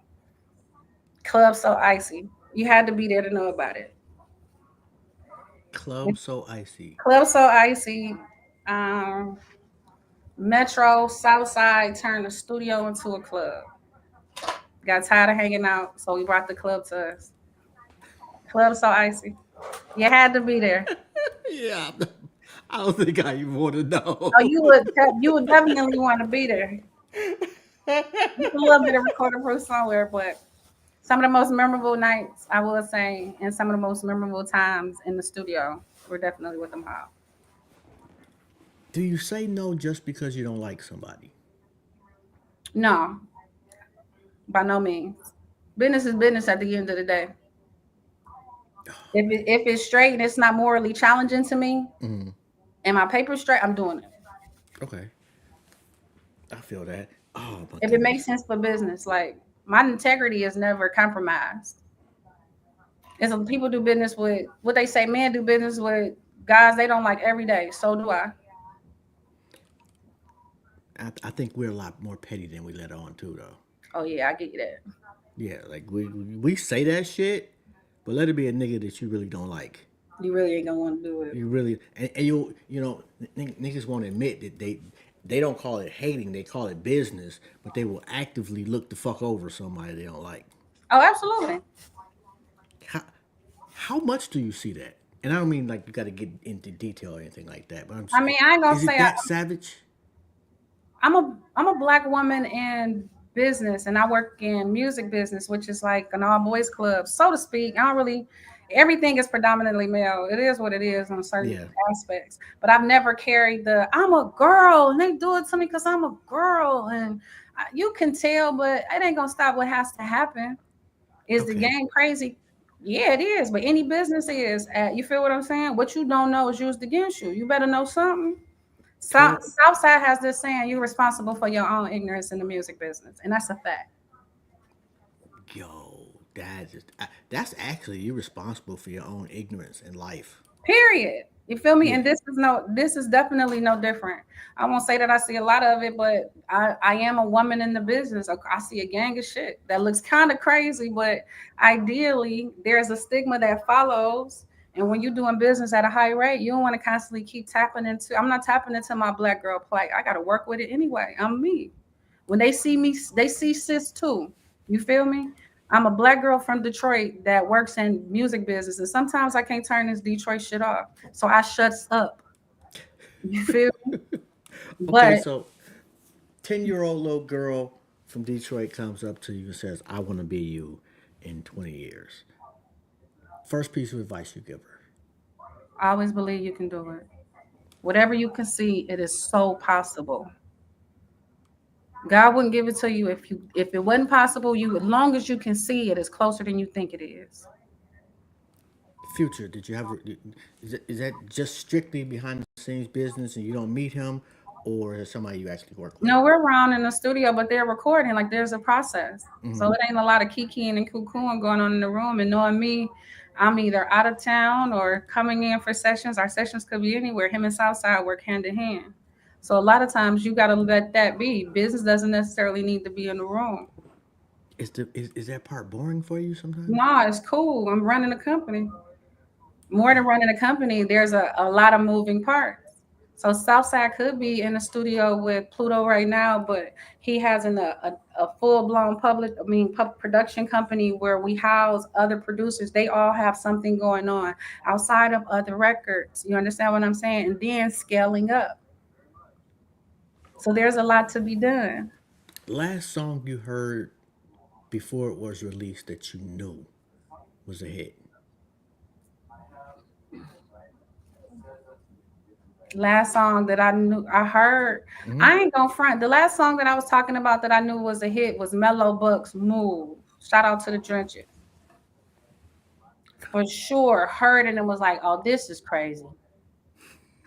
Club So Icy. You had to be there to know about it.
Club so icy.
Club So Icy. Um, Metro Southside turned the studio into a club. Got tired of hanging out, so we brought the club to us. Club So Icy. You had to be there.
Yeah, I don't think I even want to
Oh,
know.
you would definitely want to be there. Just a little bit of recorded proof somewhere, but some of the most memorable nights I will say, and some of the most memorable times in the studio were definitely with them all.
Do you say no just because you don't like somebody?
No, by no means. Business is business at the end of the day. If it's straight and it's not morally challenging to me,
Mm,
and my paper's straight, I'm doing it.
okay, I feel that. Oh my
If it
goodness.
makes sense for business, like my integrity is never compromised. And some people do business with what they say men do business with guys they don't like every day. So do I.
I think we're a lot more petty than we let on to, though.
Oh yeah, I get you that.
Yeah, like we say that shit, but let it be a nigga that you really don't like.
You really ain't gonna want to do it.
You really and you know niggas won't admit that they don't call it hating, they call it business, but they will actively look the fuck over somebody they don't like.
Oh, absolutely.
How how much do you see that? And I don't mean like you got to get into detail or anything like that, but I'm
I
just,
mean, I ain't gonna
is it
say
that savage?
I'm a black woman in business, and I work in music business, which is like an all boys club, so to speak. I don't really everything is predominantly male. It is what it is on certain
Yeah.
aspects. But I've never carried the I'm a girl and they do it to me because I'm a girl, and you can tell, but it ain't gonna stop what has to happen. Is the
Okay.
game crazy? Yeah, it is. But any business is. You feel what I'm saying? What you don't know is used against you. You better know something.
Tell
Southside has this saying, you're responsible for your own ignorance in the music business. And that's a fact.
yo, that's actually you're responsible for your own ignorance in life.
Period. You feel me?
Yeah.
And this is definitely no different. I won't say that I see a lot of it, but I am a woman in the business. I see a gang of shit that looks kind of crazy, but ideally there's a stigma that follows. And when you're doing business at a high rate, you don't want to constantly keep tapping into. I'm not tapping into my black girl plight. I got to work with it anyway. I'm me. When they see me, they see sis too. You feel me? I'm a black girl from Detroit that works in music business, and sometimes I can't turn this Detroit shit off. So I shuts up. You feel me?
Okay,
But
so 10-year-old little girl from Detroit comes up to you and says, I want to be you in 20 years. First piece of advice you give her.
I always believe you can do it. Whatever you can see, it is so possible. God wouldn't give it to you if it wasn't possible. You, as long as you can see it, is closer than you think it is.
Future, did you have, is that just strictly behind the scenes business and you don't meet him, or is it somebody you actually work with?
No, we're around in the studio, but they're recording. Like there's a process. So it ain't a lot of kikiing and cuckooing going on in the room. And knowing me, I'm either out of town or coming in for sessions. Our sessions could be anywhere. Him and Southside work hand in hand. So a lot of times you gotta let that be. Business doesn't necessarily need to be in the room.
Is that part boring for you sometimes?
No, it's cool. I'm running a company. More than running a company, there's a lot of moving parts. So Southside could be in the studio with Pluto right now, but he has a full blown production company where we house other producers. They all have something going on outside of other records. You understand what I'm saying? And then scaling up. So there's a lot to be done.
Last song you heard before it was released that you knew was a hit.
Last song that I heard, I ain't gonna front. The last song that I was talking about that I knew was a hit was Mellow Buck's Move. Shout out to the Drenches. For sure. Heard it and was like, oh, this is crazy.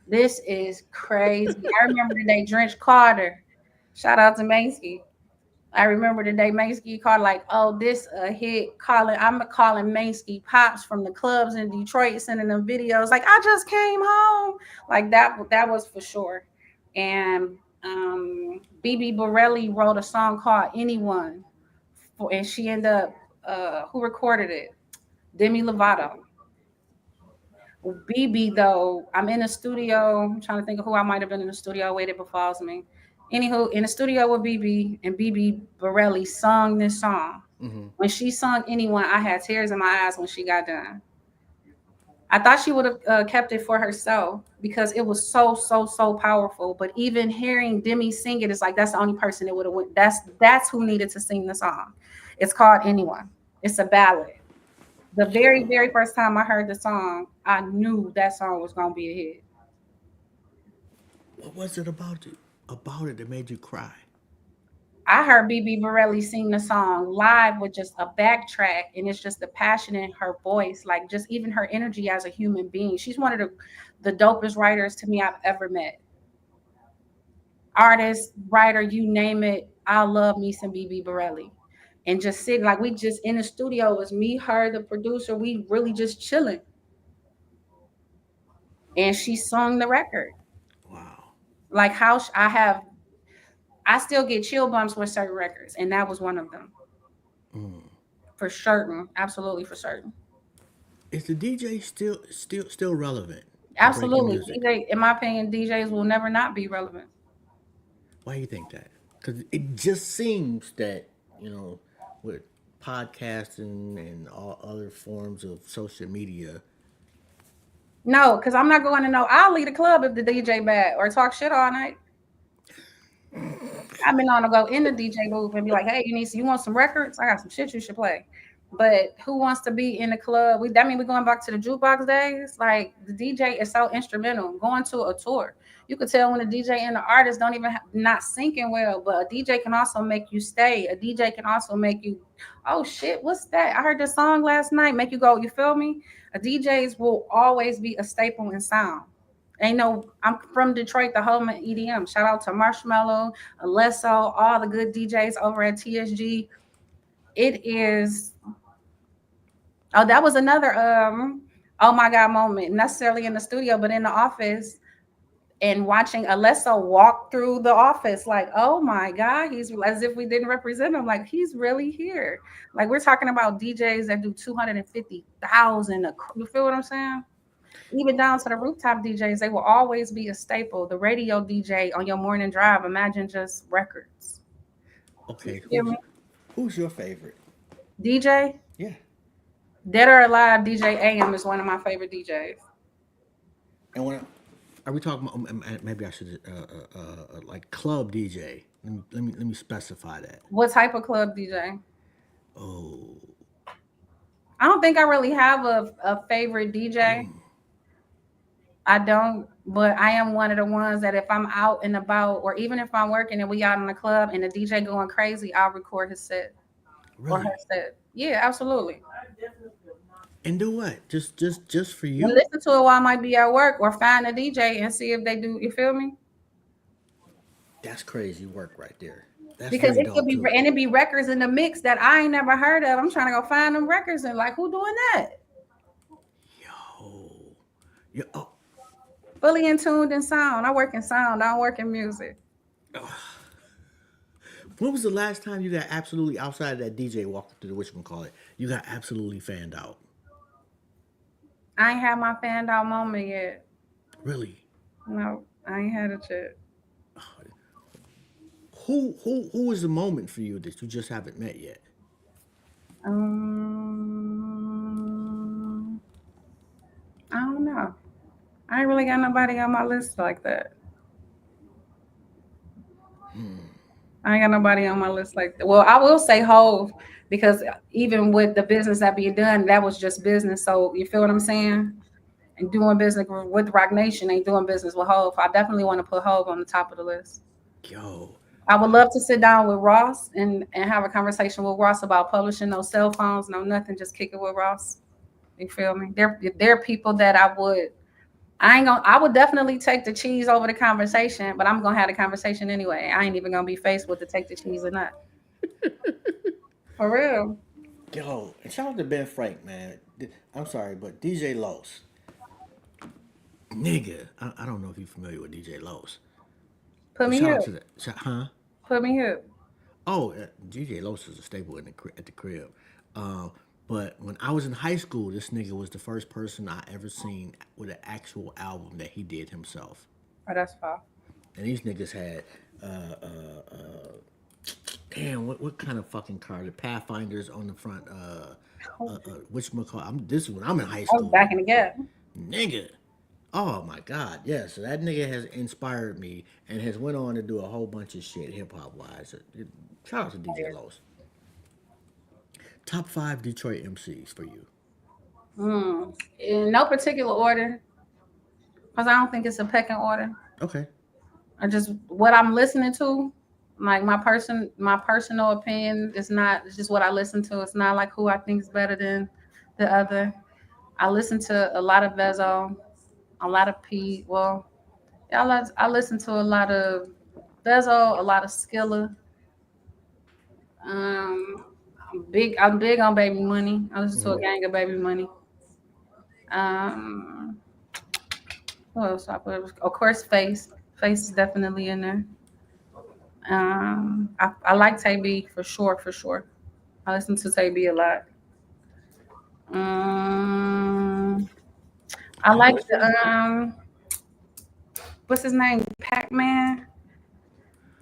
This is crazy. I remember the day Drench Carter. Shout out to Mansky. I remember the day Mansky called like, oh, this a hit. I'm calling Mansky pops from the clubs in Detroit, sending them videos like I just came home. Like that was for sure. And BB Borelli wrote a song called Anyone, and she ended up who recorded it? Demi Lovato. BB though, I'm in the studio. I'm trying to think of who I might have been in the studio with. It befalls me. Anywho, in the studio with BB, and BB Borelli sung this song. When she sung Anyone, I had tears in my eyes when she got done. I thought she would have kept it for herself because it was so powerful. But even hearing Demi sing it is like that's the only person that would have went. That's who needed to sing the song. It's called Anyone. It's a ballad. The very first time I heard the song, I knew that song was gonna be a hit.
What was it about it that made you cry?
I heard BB Borelli sing the song live with just a backtrack, and it's just the passion in her voice, like just even her energy as a human being. She's one of the dopest writers to me I've ever met. Artist, writer, you name it. I love me some BB Borelli. And just sitting like we just in the studio, it was me, her, the producer. We really just chilling, and she sung the record.
Wow.
Like I still get chill bumps with certain records, and that was one of them for certain, absolutely for certain.
Is the DJ still relevant to breaking
Absolutely.
music?
DJ, in my opinion, DJs will never not be relevant.
Why do you think that? Because it just seems that, you know, with podcasting and all other forms of social media,
No, because I'm not going to know. I'll leave the club if the DJ bad or talk shit all night. I've been on to go in the DJ booth and be like, hey, you want some records? I got some shit you should play. But who wants to be in the club? That mean we're going back to the jukebox days. Like the DJ is so instrumental. Going to a tour, you could tell when a DJ and the artist don't even not syncing well. But a DJ can also make you stay. A DJ can also make you, oh shit, what's that? I heard this song last night. Make you go. You feel me? A DJs will always be a staple in sound. Ain't no, I'm from Detroit, the home of EDM. Shout out to Marshmello, Alesso, all the good DJs over at TSG. It is. Oh, that was another. oh my God moment, necessarily in the studio, but in the office and watching Alesso walk through the office, like, oh my God, he's as if we didn't represent him. Like, he's really here. Like, we're talking about DJs that do 250,000. You feel what I'm saying? Even down to the rooftop DJs, they will always be a staple. The radio DJ on your morning drive, imagine just records. You
Okay,
feel me?
who's your favorite?
DJ,
Yeah.
dead or alive, DJ AM is one of my favorite DJs.
And when are we talking about? Maybe I should like club DJ. Let me specify that.
What type of club DJ?
Oh,
I don't think I really have a favorite DJ. I don't, but I am one of the ones that if I'm out and about, or even if I'm working and we out in the club and the DJ going crazy, I'll record his set or her
really?
set. Yeah, absolutely.
And do what? Just for
And
you?
listen to it while I might be at work, or find a DJ and see if they do. You feel me?
That's crazy work right there. That's
Because
very
it could
dope
be,
too.
and it be records in the mix that I ain't never heard of. I'm trying to go find them records and like, who doing that?
Yo, yo. Oh,
Fully in tuned in sound. I work in sound. I don't work in music.
when was the last time you got absolutely outside of that DJ walking through the whatchamacallit? You got absolutely fanned out.
I ain't had my fanned out moment yet.
Really?
No, I ain't had it yet.
Who is the moment for you that you just haven't met yet?
Um, I don't know. I ain't really got nobody on my list like that. I ain't got nobody on my list like that. Well, I will say Hove because even with the business that being done, that was just business. So you feel what I'm saying? And doing business with Rock Nation ain't doing business with Hove. I definitely want to put Hove on the top of the list.
Yo,
I would love to sit down with Ross and have a conversation with Ross about publishing no cell phones, no nothing, just kick it with Ross. You feel me? There are people that I would definitely take the cheese over the conversation, but I'm gonna have the conversation anyway. I ain't even gonna be faced with to take the cheese or not. For real.
yo, and shout out to Ben Frank, man. I'm sorry, but DJ Los, nigga. I don't know if you're familiar with DJ Los,
Put
but
me
shout
here.
out to that. Huh?
Put me here.
Oh, DJ Los is a staple at the crib. Uh, but when I was in high school, this nigga was the first person I ever seen with an actual album that he did himself.
Oh, that's fine.
And these niggas had, uh, uh, uh, damn, what kind of fucking car? The Pathfinders on the front. Which I'm this is when I'm in high
I was
school,
back in the gap.
nigga. Oh my god, yeah. So that nigga has inspired me and has went on to do a whole bunch of shit hip hop wise. Shout out to DJ Los. Top five Detroit MCs for you.
In no particular order, because I don't think it's a pecking order.
Okay.
I just what I'm listening to, like my personal opinion is not. It's just what I listen to. It's not like who I think is better than the other. I listen to a lot of Vezo, a lot of Pete. Well, yeah, I listen to a lot of Vezo, a lot of Skilla. Um, I'm big on Baby Money. I listen to a gang of Baby Money. Um, who else I put? Of course, Face. Face is definitely in there. I like Tay B for sure, for sure. I listen to Tay B a lot. Um, I
And
like
what's
the
the
what's his name? Pac Man.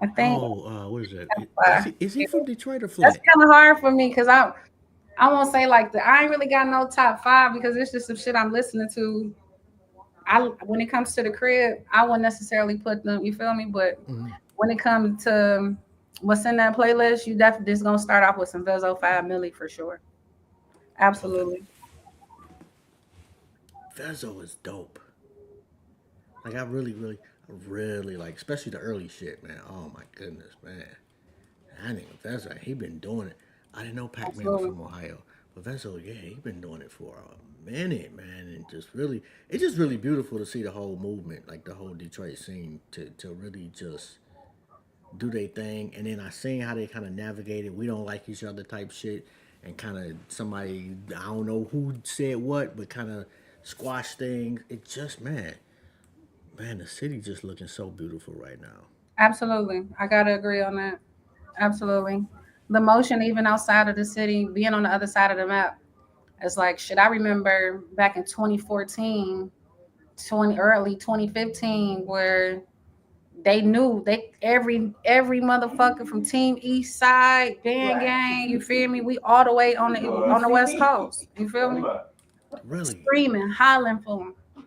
I think.
what is that?
Uh,
Is he from Detroit or
that's
Flint?
kind of hard for me because I won't say like I ain't really got no top five because it's just some shit I'm listening to. I when it comes to the crib, I wouldn't necessarily put them. You feel me? But when it comes to what's in that playlist, you definitely just gonna start off with some Vezo 5 Milli for sure.
Oh,
Absolutely.
Vezo is dope. Like I really like, especially the early shit, man. Oh my goodness, man. I think Vezo, he been doing it. I didn't know Pac Man was
Absolutely.
from Ohio, but Vezo, yeah, he been doing it for a minute, man. And it's just really beautiful to see the whole movement, like the whole Detroit scene, to really just do their thing. And then I seen how they kind of navigated we don't like each other type shit, and kind of somebody I don't know who said what, but kind of squash things. It just man, the city just looking so beautiful right now.
Absolutely. I gotta agree on that. Absolutely. The motion, even outside of the city, being on the other side of the map, it's like shit. I remember back in 2014, 20 early 2015, where they knew they every motherfucker from Team East Side, Band Gang, you feel me? We all the way on the West Coast. You feel me?
Really,
Screaming, hollering for them.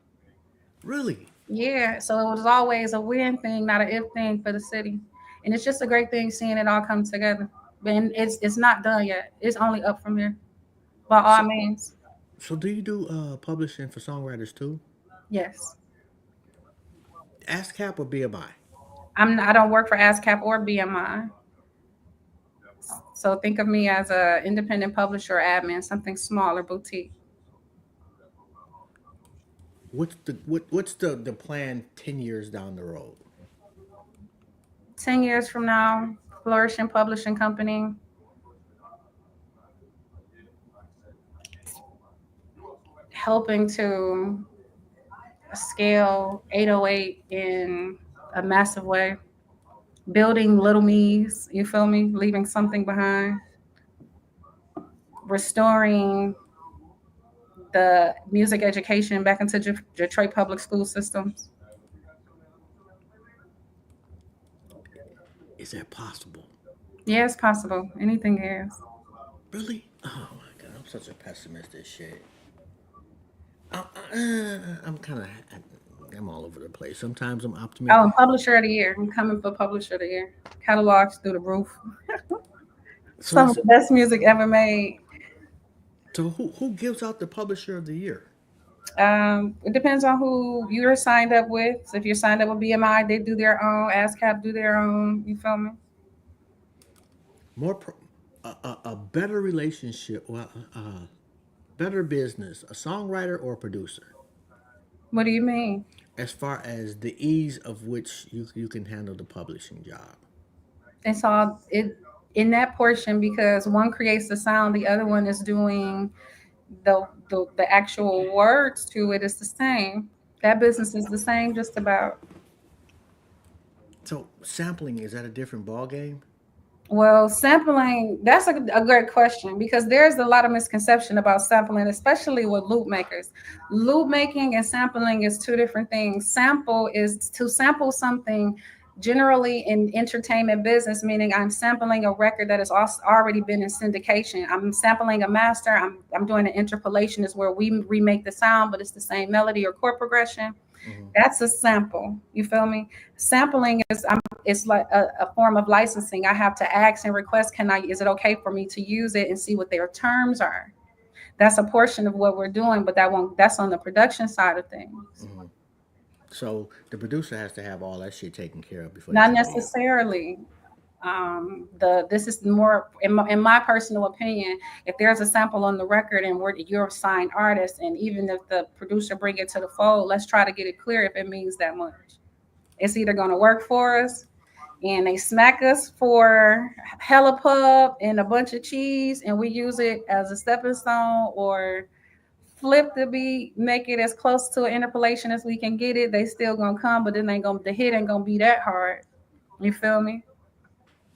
really.
Yeah, so it was always a win thing, not an if thing for the city, and it's just a great thing seeing it all come together. But it's not done yet. It's only up from here, by all
So,
means.
so do you do publishing for songwriters too?
Yes,
ASCAP or BMI?
I don't work for ASCAP or BMI, so think of me as a independent publisher or admin, something smaller, boutique.
What's the plan 10 years down the road?
10 years from now, flourishing publishing company, helping to scale 808 in a massive way, building little me's, you feel me? Leaving something behind, restoring the music education back into Detroit public school systems.
Is that possible?
Yeah, it's possible. Anything is.
Really? Oh my god, I'm such a pessimist. This shit. I'm kind of I'm all over the place. Sometimes I'm optimistic.
Oh, and publisher of the year. I'm coming for publisher of the year. Catalogs through the roof.
So
Some of
it's
the best music ever made.
so who gives out the publisher of the year?
It depends on who you're signed up with. So if you're signed up with BMI, they do their own. ASCAP do their own. You feel me?
More pro, a better relationship, well, better business, a songwriter or a producer,
What do you mean?
as far as the ease of which you can handle the publishing job.
It's all it in that portion because one creates the sound, the other one is doing the actual words to it. Is the same. That business is the same, just about.
So sampling, is that a different ball game?
Well, sampling, that's a great question because there's a lot of misconception about sampling, especially with loop makers. Loop making and sampling is two different things. Sample is to sample something generally in entertainment business, meaning I'm sampling a record that has already been in syndication. I'm sampling a master. I'm doing an interpolation is where we remake the sound, but it's the same melody or chord progression.
Hmm.
That's a sample. You feel me? Sampling is it's like a form of licensing. I have to ask and request, is it okay for me to use it and see what their terms are? That's a portion of what we're doing, but that's on the production side of things.
Hmm. So the producer has to have all that shit taken care of before they
Not
come to you.
necessarily. This is more in my personal opinion. If there's a sample on the record and you're a signed artist, and even if the producer bring it to the fold, let's try to get it clear if it means that much. It's either going to work for us and they smack us for hella pub and a bunch of cheese and we use it as a stepping stone, or flip the beat, make it as close to an interpolation as we can get it. They still gonna come, but then the hit ain't gonna be that hard. You feel me?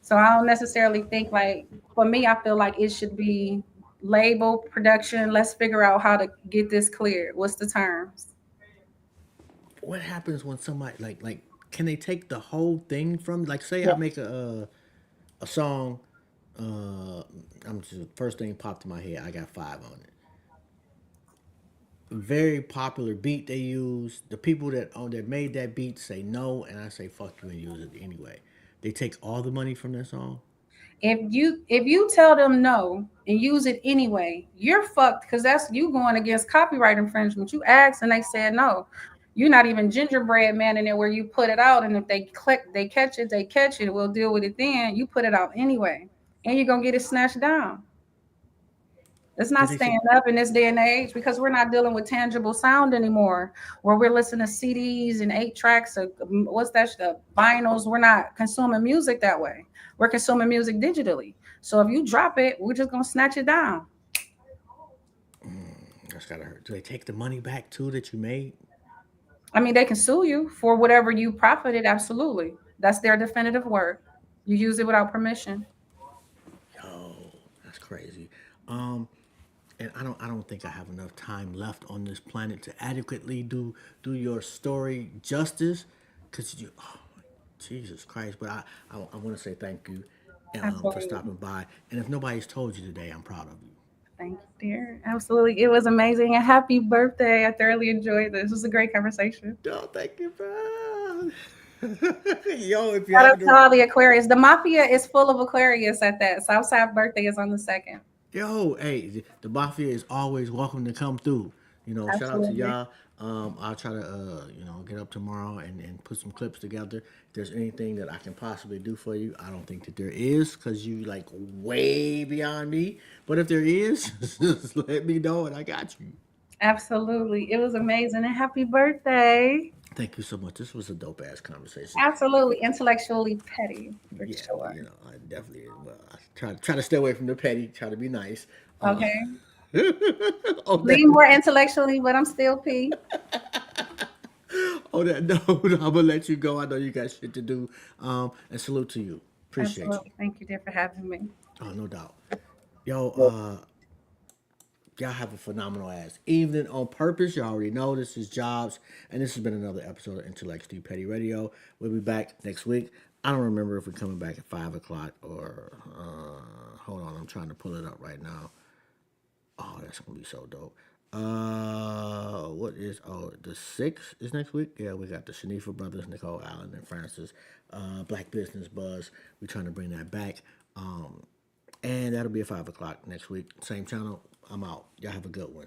So I don't necessarily think, like, for me, I feel like it should be label production. Let's figure out how to get this cleared. What's the terms?
What happens when somebody can they take the whole thing from, like, say I
Yeah.
make a song, uh I'm just first thing popped in my head, I got five on it. Very popular beat they use. The people that made that beat say no, and I say fuck you and use it anyway. They take all the money from that song.
If you tell them no and use it anyway, you're fucked because that's you going against copyright infringement. You asked and they said no. You're not even gingerbread man in there where you put it out, and if they catch it, they catch it. We'll deal with it then. You put it out anyway, and you're gonna get it snatched down. It's
Did
not
they say
staying up in this day and age because we're not dealing with tangible sound anymore. Where we're listening to CDs and 8 tracks or what's that? The vinyls. We're not consuming music that way. We're consuming music digitally. So if you drop it, we're just gonna snatch it down.
That's gotta hurt. Do they take the money back too that you made?
I mean, they can sue you for whatever you profited. Absolutely. That's their definitive word. You use it without permission.
Yo, that's crazy. Um, and I don't think I have enough time left on this planet to adequately do your story justice, cause you, oh, Jesus Christ. But I want to say thank you, for
Absolutely.
stopping by. And if nobody's told you today, I'm proud of you.
Thank you, dear. Absolutely. It was amazing. And happy birthday. I thoroughly enjoyed this. It was a great conversation.
Yo, thank you, bro. Yo, if you
Shout out
happen
to
to,
all the Aquarius. The mafia is full of Aquarius at that. Southside birthday is on the 2nd.
yo, hey, the mafia is always welcome to come through. Shout out to
Absolutely.
y'all. I'll try to, get up tomorrow and put some clips together. If there's anything that I can possibly do for you, I don't think that there is, because you like way beyond me. But if there is, just let me know and I got you.
Absolutely. It was amazing. And happy birthday.
Thank you so much. This was a dope ass conversation.
Absolutely. Intellectually petty, for
Yeah,
sure.
I definitely, well, I try to stay away from the petty. Try to be nice. Uh,
Okay.
on that
Lean more intellectually, but I'm still P.
on that note, I'm gonna let you go. I know you got shit to do. And salute to you. Appreciate you.
Absolutely. Thank you, dear, for having me.
Oh, no doubt. Yo, y'all have a phenomenal ass evening on purpose. You already know this is Jobs, and this has been another episode of Intellectually Petty Radio. We'll be back next week. I don't remember if we're coming back at 5 o'clock or hold on, I'm trying to pull it up right now. Oh, that's gonna be so dope. What is the 6th is next week? Yeah, we got the Shanifa brothers, Nicole Allen and Francis, Black Business Buzz. We're trying to bring that back. And that'll be at 5 o'clock next week. Same channel. I'm out. Y'all have a good one.